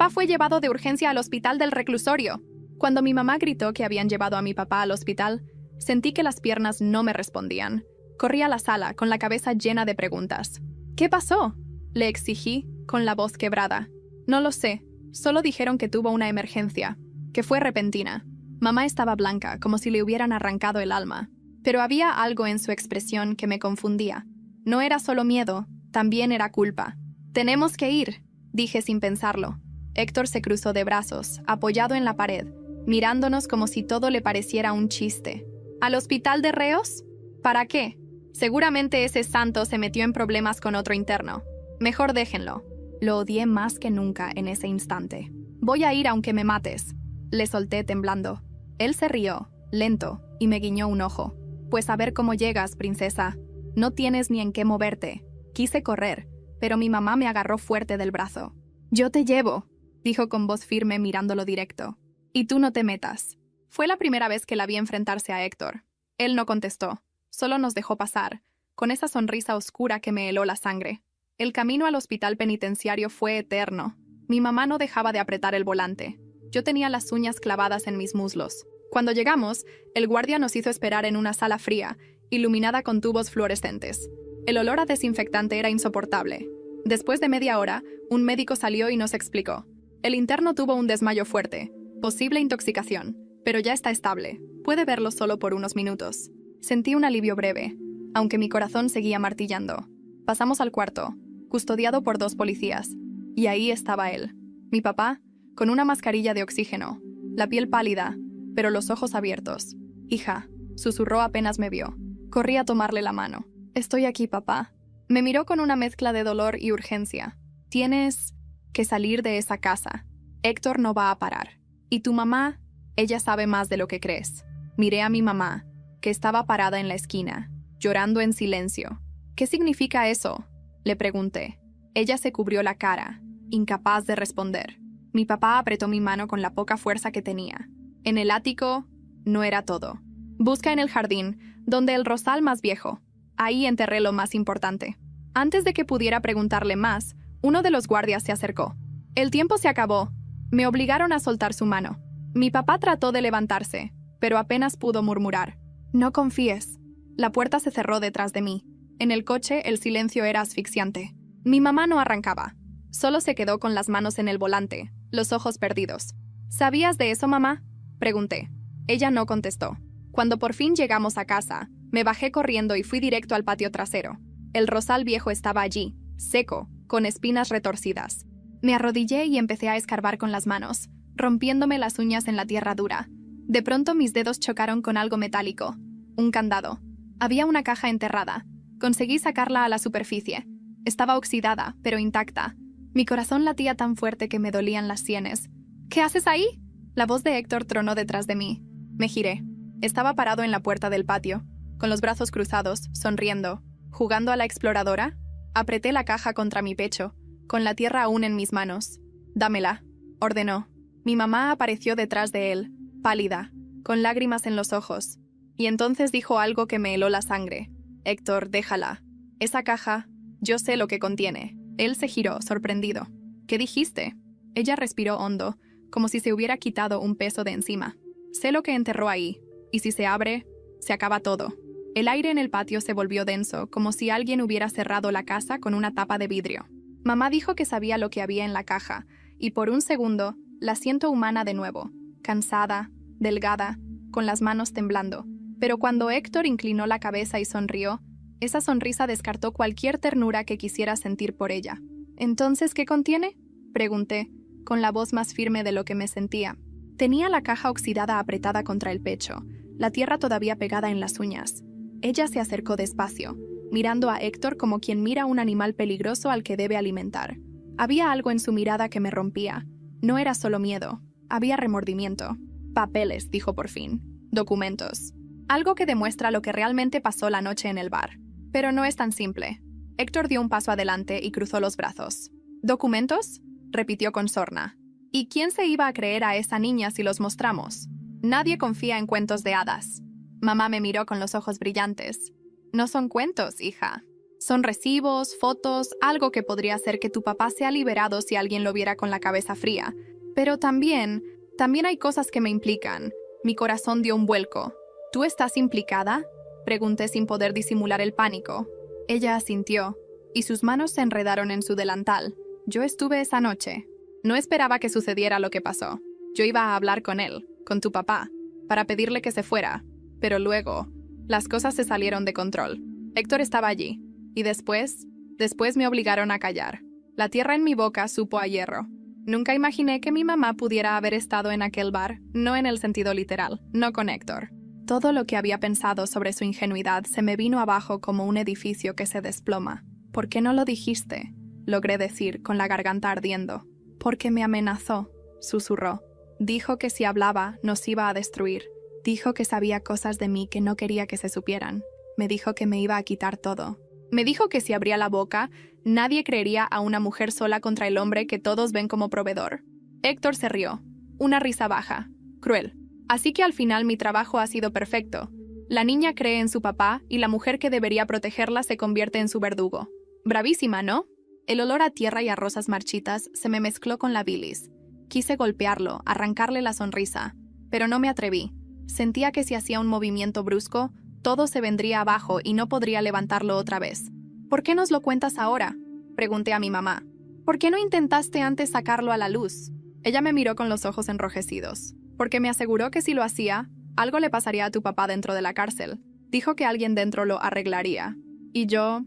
[SPEAKER 1] fue llevado de urgencia al hospital del reclusorio». Cuando mi mamá gritó que habían llevado a mi papá al hospital, sentí que las piernas no me respondían. Corrí a la sala con la cabeza llena de preguntas. «¿Qué pasó?», le exigí, con la voz quebrada. «No lo sé. Solo dijeron que tuvo una emergencia, que fue repentina». Mamá estaba blanca, como si le hubieran arrancado el alma. Pero había algo en su expresión que me confundía. No era solo miedo, también era culpa. «Tenemos que ir», dije sin pensarlo. Héctor se cruzó de brazos, apoyado en la pared, mirándonos como si todo le pareciera un chiste. «¿Al hospital de reos? ¿Para qué? Seguramente ese santo se metió en problemas con otro interno. Mejor déjenlo». Lo odié más que nunca en ese instante. Voy a ir aunque me mates. Le solté temblando. Él se rió, lento, y me guiñó un ojo. Pues a ver cómo llegas, princesa. No tienes ni en qué moverte. Quise correr, pero mi mamá me agarró fuerte del brazo. Yo te llevo, dijo con voz firme mirándolo directo. Y tú no te metas. Fue la primera vez que la vi enfrentarse a Héctor. Él no contestó, solo nos dejó pasar, con esa sonrisa oscura que me heló la sangre. El camino al hospital penitenciario fue eterno. Mi mamá no dejaba de apretar el volante. Yo tenía las uñas clavadas en mis muslos. Cuando llegamos, el guardia nos hizo esperar en una sala fría, iluminada con tubos fluorescentes. El olor a desinfectante era insoportable. Después de media hora, un médico salió y nos explicó. El interno tuvo un desmayo fuerte, posible intoxicación, pero ya está estable. Puede verlo solo por unos minutos. Sentí un alivio breve, aunque mi corazón seguía martillando. Pasamos al cuarto, custodiado por 2 policías. Y ahí estaba él, mi papá, con una mascarilla de oxígeno, la piel pálida, pero los ojos abiertos. «Hija», susurró apenas me vio. Corrí a tomarle la mano. «Estoy aquí, papá». Me miró con una mezcla de dolor y urgencia. «Tienes que salir de esa casa. Héctor no va a parar. Y tu mamá, ella sabe más de lo que crees». Miré a mi mamá, que estaba parada en la esquina, llorando en silencio. «¿Qué significa eso?», le pregunté. Ella se cubrió la cara, incapaz de responder. Mi papá apretó mi mano con la poca fuerza que tenía. En el ático, no era todo. «Busca en el jardín, donde el rosal más viejo. Ahí enterré lo más importante». Antes de que pudiera preguntarle más, uno de los guardias se acercó. El tiempo se acabó. Me obligaron a soltar su mano. Mi papá trató de levantarse, pero apenas pudo murmurar. «No confíes». La puerta se cerró detrás de mí. En el coche, el silencio era asfixiante. Mi mamá no arrancaba. Solo se quedó con las manos en el volante, los ojos perdidos. «¿Sabías de eso, mamá?», pregunté. Ella no contestó. Cuando por fin llegamos a casa, me bajé corriendo y fui directo al patio trasero. El rosal viejo estaba allí, seco, con espinas retorcidas. Me arrodillé y empecé a escarbar con las manos, rompiéndome las uñas en la tierra dura. De pronto mis dedos chocaron con algo metálico. Un candado. Había una caja enterrada. Conseguí sacarla a la superficie. Estaba oxidada, pero intacta. Mi corazón latía tan fuerte que me dolían las sienes. «¿Qué haces ahí?», la voz de Héctor tronó detrás de mí. Me giré. Estaba parado en la puerta del patio, con los brazos cruzados, sonriendo. ¿Jugando a la exploradora? Apreté la caja contra mi pecho, con la tierra aún en mis manos. «Dámela», ordenó. Mi mamá apareció detrás de él, pálida, con lágrimas en los ojos. Y entonces dijo algo que me heló la sangre. «Héctor, déjala. Esa caja, yo sé lo que contiene». Él se giró, sorprendido. «¿Qué dijiste?». Ella respiró hondo, como si se hubiera quitado un peso de encima. «Sé lo que enterró ahí, y si se abre, se acaba todo». El aire en el patio se volvió denso, como si alguien hubiera cerrado la casa con una tapa de vidrio. Mamá dijo que sabía lo que había en la caja, y por un segundo, la siento humana de nuevo, cansada, delgada, con las manos temblando. Pero cuando Héctor inclinó la cabeza y sonrió, esa sonrisa descartó cualquier ternura que quisiera sentir por ella. «¿Entonces qué contiene?», pregunté, con la voz más firme de lo que me sentía. Tenía la caja oxidada apretada contra el pecho, la tierra todavía pegada en las uñas. Ella se acercó despacio, mirando a Héctor como quien mira a un animal peligroso al que debe alimentar. Había algo en su mirada que me rompía. No era solo miedo, había remordimiento. «Papeles», dijo por fin. «Documentos. Algo que demuestra lo que realmente pasó la noche en el bar. Pero no es tan simple». Héctor dio un paso adelante y cruzó los brazos. «¿Documentos?», repitió con sorna. «¿Y quién se iba a creer a esa niña si los mostramos? Nadie confía en cuentos de hadas». Mamá me miró con los ojos brillantes. «No son cuentos, hija. Son recibos, fotos, algo que podría hacer que tu papá sea liberado si alguien lo viera con la cabeza fría. Pero también hay cosas que me implican». Mi corazón dio un vuelco. «¿Tú estás implicada?», pregunté sin poder disimular el pánico. Ella asintió, y sus manos se enredaron en su delantal. «Yo estuve esa noche. No esperaba que sucediera lo que pasó. Yo iba a hablar con él, con tu papá, para pedirle que se fuera. Pero luego, las cosas se salieron de control. Héctor estaba allí, y después me obligaron a callar. La tierra en mi boca supo a hierro. Nunca imaginé que mi mamá pudiera haber estado en aquel bar, no en el sentido literal, no con Héctor. Todo lo que había pensado sobre su ingenuidad se me vino abajo como un edificio que se desploma. «¿Por qué no lo dijiste?», logré decir con la garganta ardiendo. «Porque me amenazó». susurró. Dijo que si hablaba nos iba a destruir. Dijo que sabía cosas de mí que no quería que se supieran. Me dijo que me iba a quitar todo. Me dijo que si abría la boca, nadie creería a una mujer sola contra el hombre que todos ven como proveedor. Héctor se rió. Una risa baja, cruel. Así que al final mi trabajo ha sido perfecto. La niña cree en su papá y la mujer que debería protegerla se convierte en su verdugo. Bravísima, ¿no? El olor a tierra y a rosas marchitas se me mezcló con la bilis. Quise golpearlo, arrancarle la sonrisa, pero no me atreví. Sentía que si hacía un movimiento brusco, todo se vendría abajo y no podría levantarlo otra vez. ¿Por qué nos lo cuentas ahora?, pregunté a mi mamá. ¿Por qué no intentaste antes sacarlo a la luz? Ella me miró con los ojos enrojecidos, porque me aseguró que si lo hacía, algo le pasaría a tu papá dentro de la cárcel. Dijo que alguien dentro lo arreglaría. Y yo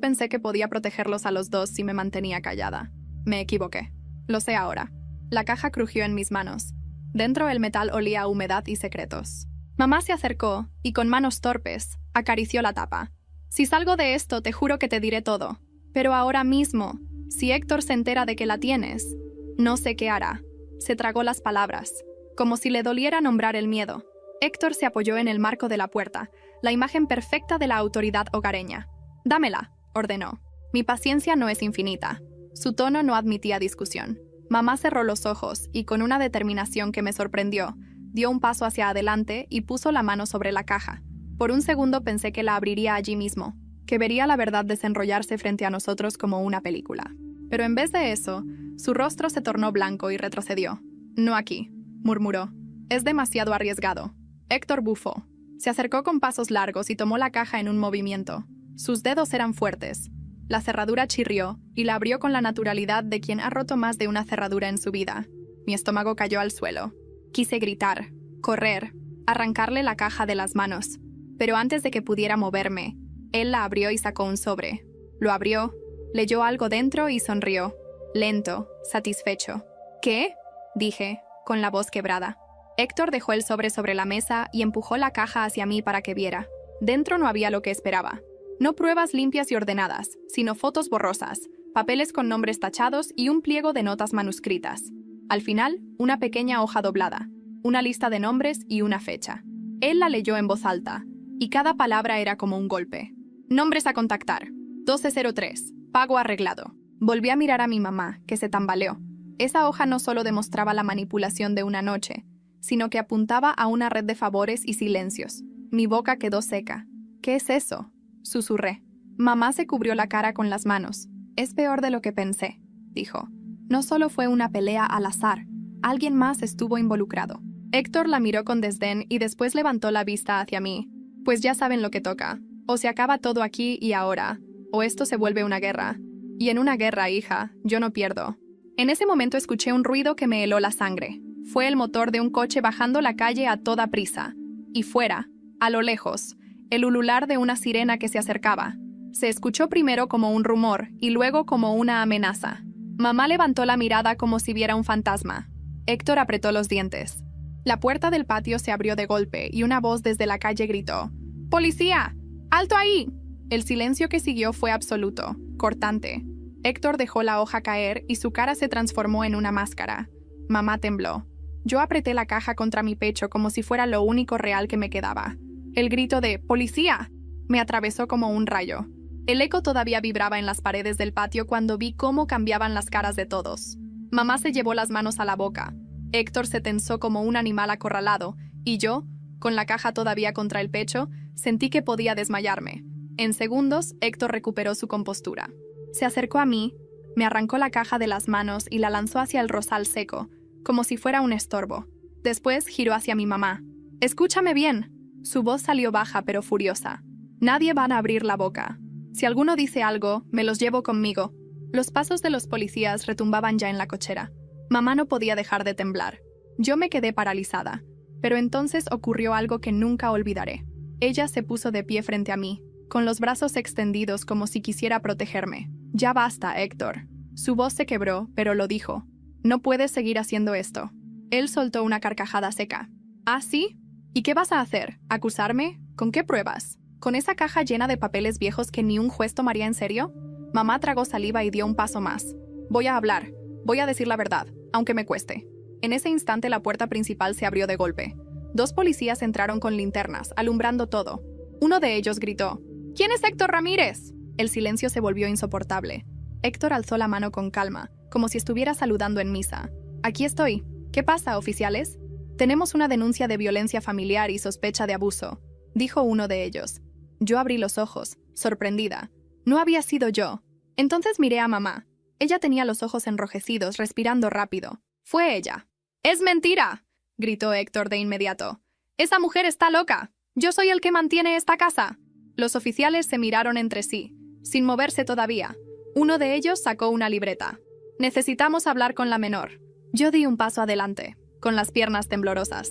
[SPEAKER 1] pensé que podía protegerlos a los dos si me mantenía callada. Me equivoqué. Lo sé ahora. La caja crujió en mis manos. Dentro el metal olía a humedad y secretos. Mamá se acercó y con manos torpes acarició la tapa. Si salgo de esto, te juro que te diré todo. Pero ahora mismo, si Héctor se entera de que la tienes, no sé qué hará. Se tragó las palabras, como si le doliera nombrar el miedo. Héctor se apoyó en el marco de la puerta, la imagen perfecta de la autoridad hogareña. «Dámela», ordenó. Mi paciencia no es infinita. Su tono no admitía discusión. Mamá cerró los ojos y, con una determinación que me sorprendió, dio un paso hacia adelante y puso la mano sobre la caja. Por un segundo pensé que la abriría allí mismo, que vería la verdad desenrollarse frente a nosotros como una película. Pero en vez de eso, su rostro se tornó blanco y retrocedió. «No aquí», murmuró. «Es demasiado arriesgado». Héctor bufó. Se acercó con pasos largos y tomó la caja en un movimiento. Sus dedos eran fuertes. La cerradura chirrió y la abrió con la naturalidad de quien ha roto más de una cerradura en su vida. Mi estómago cayó al suelo. Quise gritar, correr, arrancarle la caja de las manos. Pero antes de que pudiera moverme, él la abrió y sacó un sobre. Lo abrió, leyó algo dentro y sonrió. Lento, satisfecho. «¿Qué?», dije, con la voz quebrada. Héctor dejó el sobre la mesa y empujó la caja hacia mí para que viera. Dentro no había lo que esperaba. No pruebas limpias y ordenadas, sino fotos borrosas, papeles con nombres tachados y un pliego de notas manuscritas. Al final, una pequeña hoja doblada, una lista de nombres y una fecha. Él la leyó en voz alta, y cada palabra era como un golpe. «Nombres a contactar. 1203. Pago arreglado». Volví a mirar a mi mamá, que se tambaleó. Esa hoja no solo demostraba la manipulación de una noche, sino que apuntaba a una red de favores y silencios. Mi boca quedó seca. «¿Qué es eso?», susurré. Mamá se cubrió la cara con las manos. «Es peor de lo que pensé», dijo. «No solo fue una pelea al azar, alguien más estuvo involucrado». Héctor la miró con desdén y después levantó la vista hacia mí. «Pues ya saben lo que toca. O se acaba todo aquí y ahora, o esto se vuelve una guerra. Y en una guerra, hija, yo no pierdo». En ese momento escuché un ruido que me heló la sangre. Fue el motor de un coche bajando la calle a toda prisa. Y fuera, a lo lejos, el ulular de una sirena que se acercaba. Se escuchó primero como un rumor y luego como una amenaza. Mamá levantó la mirada como si viera un fantasma. Héctor apretó los dientes. La puerta del patio se abrió de golpe y una voz desde la calle gritó: «¡Policía! ¡Alto ahí!». El silencio que siguió fue absoluto, cortante. Héctor dejó la hoja caer y su cara se transformó en una máscara. Mamá tembló. Yo apreté la caja contra mi pecho como si fuera lo único real que me quedaba. El grito de «¡Policía!» me atravesó como un rayo. El eco todavía vibraba en las paredes del patio cuando vi cómo cambiaban las caras de todos. Mamá se llevó las manos a la boca. Héctor se tensó como un animal acorralado, y yo, con la caja todavía contra el pecho, sentí que podía desmayarme. En segundos, Héctor recuperó su compostura. Se acercó a mí, me arrancó la caja de las manos y la lanzó hacia el rosal seco, como si fuera un estorbo. Después giró hacia mi mamá. «Escúchame bien». Su voz salió baja pero furiosa. «Nadie va a abrir la boca. Si alguno dice algo, me los llevo conmigo». Los pasos de los policías retumbaban ya en la cochera. Mamá no podía dejar de temblar. Yo me quedé paralizada. Pero entonces ocurrió algo que nunca olvidaré. Ella se puso de pie frente a mí, con los brazos extendidos como si quisiera protegerme. «Ya basta, Héctor». Su voz se quebró, pero lo dijo. «No puedes seguir haciendo esto». Él soltó una carcajada seca. «¿Ah, sí? ¿Y qué vas a hacer? ¿Acusarme? ¿Con qué pruebas? ¿Con esa caja llena de papeles viejos que ni un juez tomaría en serio?». Mamá tragó saliva y dio un paso más. «Voy a hablar. Voy a decir la verdad, aunque me cueste». En ese instante la puerta principal se abrió de golpe. 2 policías entraron con linternas, alumbrando todo. Uno de ellos gritó: «¿Quién es Héctor Ramírez?». El silencio se volvió insoportable. Héctor alzó la mano con calma, como si estuviera saludando en misa. «Aquí estoy. ¿Qué pasa, oficiales?». «Tenemos una denuncia de violencia familiar y sospecha de abuso», dijo uno de ellos. Yo abrí los ojos, sorprendida. No había sido yo. Entonces miré a mamá. Ella tenía los ojos enrojecidos, respirando rápido. Fue ella. «¡Es mentira!», gritó Héctor de inmediato. «Esa mujer está loca. Yo soy el que mantiene esta casa». Los oficiales se miraron entre sí, sin moverse todavía. Uno de ellos sacó una libreta. «Necesitamos hablar con la menor». Yo di un paso adelante, con las piernas temblorosas.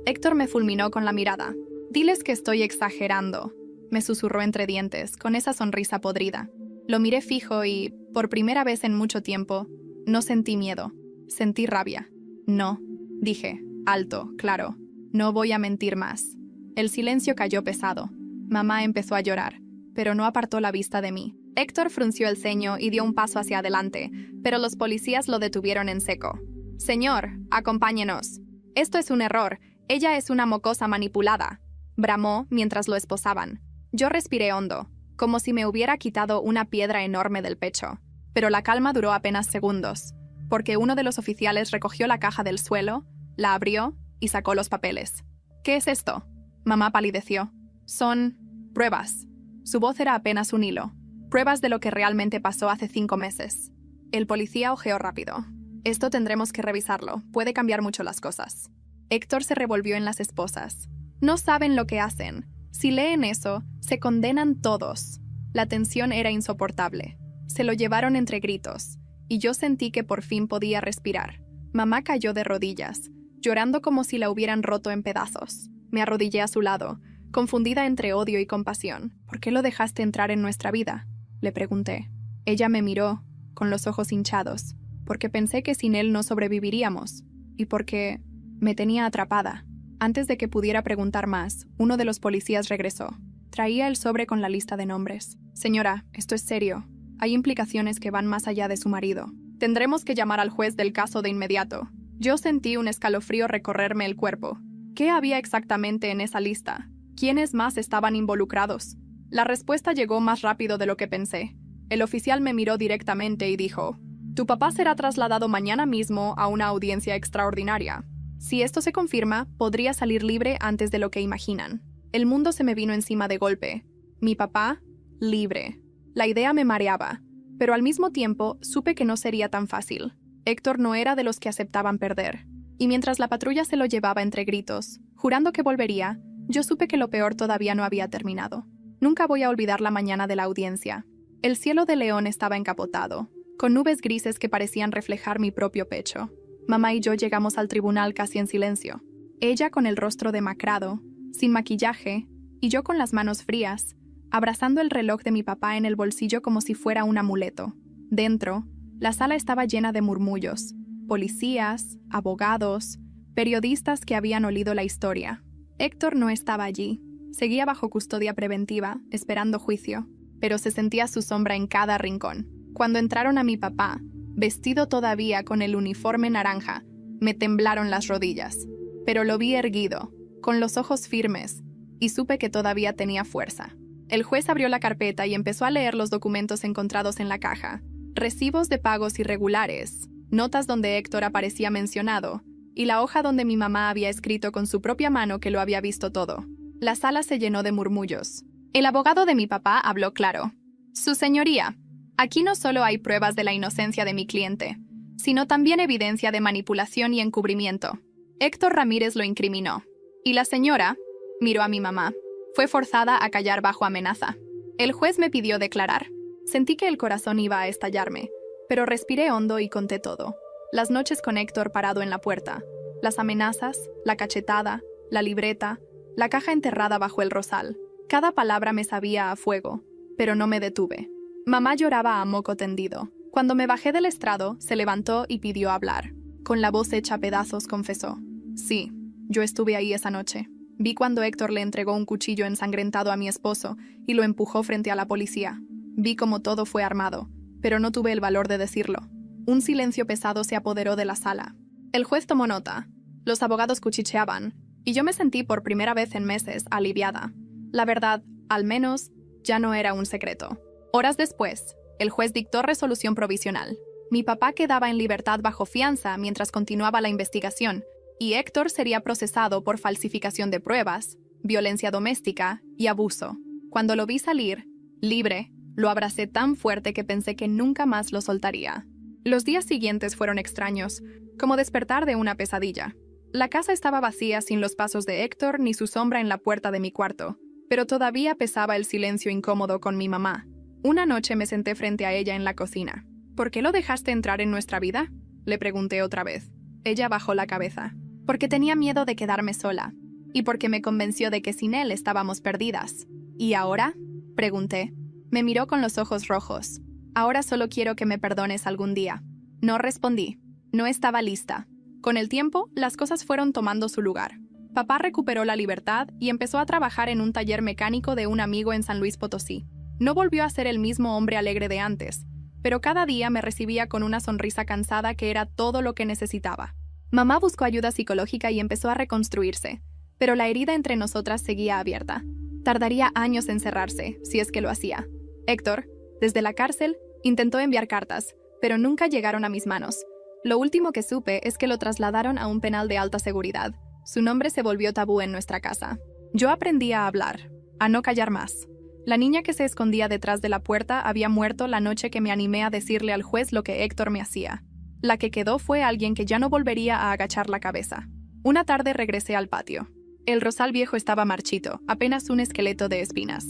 [SPEAKER 1] Héctor me fulminó con la mirada. «Diles que estoy exagerando», me susurró entre dientes, con esa sonrisa podrida. Lo miré fijo y, por primera vez en mucho tiempo, no sentí miedo. Sentí rabia. «No», dije, alto, claro. «No voy a mentir más». El silencio cayó pesado. Mamá empezó a llorar, pero no apartó la vista de mí. Héctor frunció el ceño y dio un paso hacia adelante, pero los policías lo detuvieron en seco. «Señor, acompáñenos. Esto es un error. Ella es una mocosa manipulada», bramó mientras lo esposaban. Yo respiré hondo, como si me hubiera quitado una piedra enorme del pecho. Pero la calma duró apenas segundos, porque uno de los oficiales recogió la caja del suelo, la abrió y sacó los papeles. «¿Qué es esto?». Mamá palideció. «Son pruebas». Su voz era apenas un hilo. «Pruebas de lo que realmente pasó hace 5 meses». El policía ojeó rápido. «Esto tendremos que revisarlo. Puede cambiar mucho las cosas». Héctor se revolvió en las esposas. «No saben lo que hacen. Si leen eso, se condenan todos». La tensión era insoportable. Se lo llevaron entre gritos, y yo sentí que por fin podía respirar. Mamá cayó de rodillas, llorando como si la hubieran roto en pedazos. Me arrodillé a su lado, confundida entre odio y compasión. «¿Por qué lo dejaste entrar en nuestra vida?», le pregunté. Ella me miró, con los ojos hinchados, porque pensé que sin él no sobreviviríamos, y porque me tenía atrapada. Antes de que pudiera preguntar más, uno de los policías regresó. Traía el sobre con la lista de nombres. «Señora, esto es serio. Hay implicaciones que van más allá de su marido. Tendremos que llamar al juez del caso de inmediato». Yo sentí un escalofrío recorrerme el cuerpo. ¿Qué había exactamente en esa lista? ¿Quiénes más estaban involucrados? La respuesta llegó más rápido de lo que pensé. El oficial me miró directamente y dijo: «Tu papá será trasladado mañana mismo a una audiencia extraordinaria. Si esto se confirma, podría salir libre antes de lo que imaginan». El mundo se me vino encima de golpe. Mi papá, libre. La idea me mareaba, pero al mismo tiempo supe que no sería tan fácil. Héctor no era de los que aceptaban perder. Y mientras la patrulla se lo llevaba entre gritos, jurando que volvería, yo supe que lo peor todavía no había terminado. Nunca voy a olvidar la mañana de la audiencia. El cielo de León estaba encapotado, con nubes grises que parecían reflejar mi propio pecho. Mamá y yo llegamos al tribunal casi en silencio. Ella con el rostro demacrado, sin maquillaje, y yo con las manos frías, abrazando el reloj de mi papá en el bolsillo como si fuera un amuleto. Dentro, la sala estaba llena de murmullos. Policías, abogados, periodistas que habían olido la historia. Héctor no estaba allí. Seguía bajo custodia preventiva, esperando juicio, pero se sentía su sombra en cada rincón. Cuando entraron a mi papá, vestido todavía con el uniforme naranja, me temblaron las rodillas. Pero lo vi erguido, con los ojos firmes, y supe que todavía tenía fuerza. El juez abrió la carpeta y empezó a leer los documentos encontrados en la caja. Recibos de pagos irregulares, notas donde Héctor aparecía mencionado, y la hoja donde mi mamá había escrito con su propia mano que lo había visto todo. La sala se llenó de murmullos. El abogado de mi papá habló claro. «Su señoría, aquí no solo hay pruebas de la inocencia de mi cliente, sino también evidencia de manipulación y encubrimiento. Héctor Ramírez lo incriminó. Y la señora», miró a mi mamá, «fue forzada a callar bajo amenaza. El juez me pidió declarar». Sentí que el corazón iba a estallarme, pero respiré hondo y conté todo. Las noches con Héctor parado en la puerta, las amenazas, la cachetada, la libreta, la caja enterrada bajo el rosal. Cada palabra me sabía a fuego, pero no me detuve. Mamá lloraba a moco tendido. Cuando me bajé del estrado, se levantó y pidió hablar. Con la voz hecha pedazos confesó: «Sí, yo estuve ahí esa noche. Vi cuando Héctor le entregó un cuchillo ensangrentado a mi esposo y lo empujó frente a la policía. Vi cómo todo fue armado, pero no tuve el valor de decirlo». Un silencio pesado se apoderó de la sala. El juez tomó nota. Los abogados cuchicheaban, y yo me sentí por primera vez en meses aliviada. La verdad, al menos, ya no era un secreto. Horas después, el juez dictó resolución provisional. Mi papá quedaba en libertad bajo fianza mientras continuaba la investigación, y Héctor sería procesado por falsificación de pruebas, violencia doméstica y abuso. Cuando lo vi salir, libre, lo abracé tan fuerte que pensé que nunca más lo soltaría. Los días siguientes fueron extraños, como despertar de una pesadilla. La casa estaba vacía sin los pasos de Héctor ni su sombra en la puerta de mi cuarto, pero todavía pesaba el silencio incómodo con mi mamá. Una noche me senté frente a ella en la cocina. ¿Por qué lo dejaste entrar en nuestra vida?, le pregunté otra vez. Ella bajó la cabeza. Porque tenía miedo de quedarme sola, y porque me convenció de que sin él estábamos perdidas. ¿Y ahora?, pregunté. Me miró con los ojos rojos. Ahora solo quiero que me perdones algún día. No respondí. No estaba lista. Con el tiempo, las cosas fueron tomando su lugar. Papá recuperó la libertad y empezó a trabajar en un taller mecánico de un amigo en San Luis Potosí. No volvió a ser el mismo hombre alegre de antes, pero cada día me recibía con una sonrisa cansada que era todo lo que necesitaba. Mamá buscó ayuda psicológica y empezó a reconstruirse, pero la herida entre nosotras seguía abierta. Tardaría años en cerrarse, si es que lo hacía. Héctor, desde la cárcel, intentó enviar cartas, pero nunca llegaron a mis manos. Lo último que supe es que lo trasladaron a un penal de alta seguridad. Su nombre se volvió tabú en nuestra casa. Yo aprendí a hablar, a no callar más. La niña que se escondía detrás de la puerta había muerto la noche que me animé a decirle al juez lo que Héctor me hacía. La que quedó fue alguien que ya no volvería a agachar la cabeza. Una tarde regresé al patio. El rosal viejo estaba marchito, apenas un esqueleto de espinas.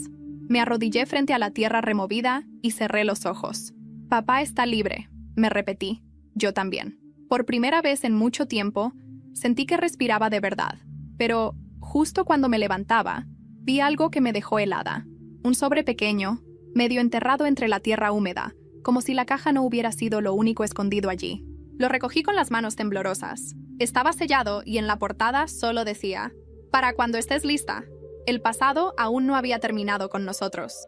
[SPEAKER 1] Me arrodillé frente a la tierra removida y cerré los ojos. Papá está libre, me repetí. Yo también. Por primera vez en mucho tiempo, sentí que respiraba de verdad. Pero, justo cuando me levantaba, vi algo que me dejó helada. Un sobre pequeño, medio enterrado entre la tierra húmeda, como si la caja no hubiera sido lo único escondido allí. Lo recogí con las manos temblorosas. Estaba sellado y en la portada solo decía: «Para cuando estés lista». El pasado aún no había terminado con nosotros.